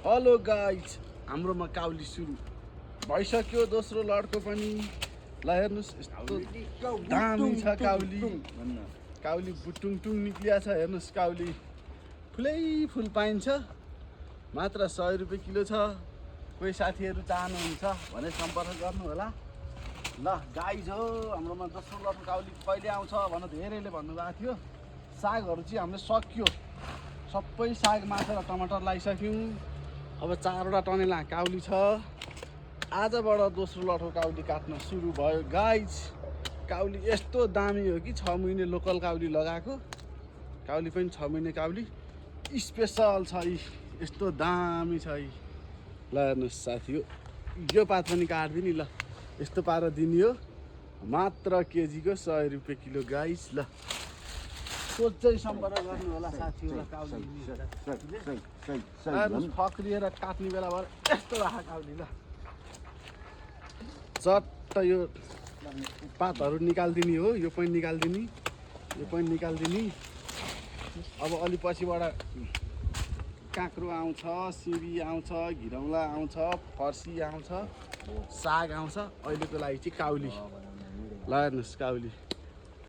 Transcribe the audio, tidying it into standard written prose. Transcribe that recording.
Hello guys, हाम्रोमा काउली सुरु भइसक्यो। दोस्रो लडको पनि ल हेर्नुहोस्, यस्तो दामी छ काउली। काउली बुटुङटुङ निक्लिया छ। हेर्नुहोस् काउली फुलै फुल पाइन्छ। मात्र 100 रुपियाँ किलो छ। कोही साथीहरू चाहनुहुन्छ भने सम्पर्क गर्नु होला। ल गाइज हो, हाम्रोमा दोस्रो लडको काउली कहिले आउँछ भनेर धेरैले भन्नुभएको थियो। सागहरू चाहिँ हाम्रो सकियो, सबै साग माछा र टमाटर लगाइसक्यौँ। अब 4वटा टनेला काउली छ। आजबाट दोस्रो लटको काउली काट्न सुरु भयो गाइज। काउली यस्तो दामी हो कि 6 महिने लोकल काउली लगाएको। काउली पनि 6 महिने काउली स्पेसल छ। यस्तो दामी छ। ल हेर्नुहोस् साथी हो, यो पात पनि काटिदिनु ल। यस्तो पारेर दिने हो। मात्र केजीको 100 रुपियाँ किलो गाइज। ल सोझै सम्पर्क गर्नु होला साथीहरूलाई। काउली फक्रिएर काट्ने बेला भएर यस्तो राख काउली। ल चट्ट यो पातहरू निकालिदिने हो। यो पनि निकालिदिने, यो पनि निकालिदिने। अब अलि पछिबाट काँक्रो आउँछ, सिमी आउँछ, घिरौँला आउँछ, फर्सी आउँछ, साग आउँछ। अहिलेको लागि चाहिँ काउली। ल हेर्नुहोस् काउली।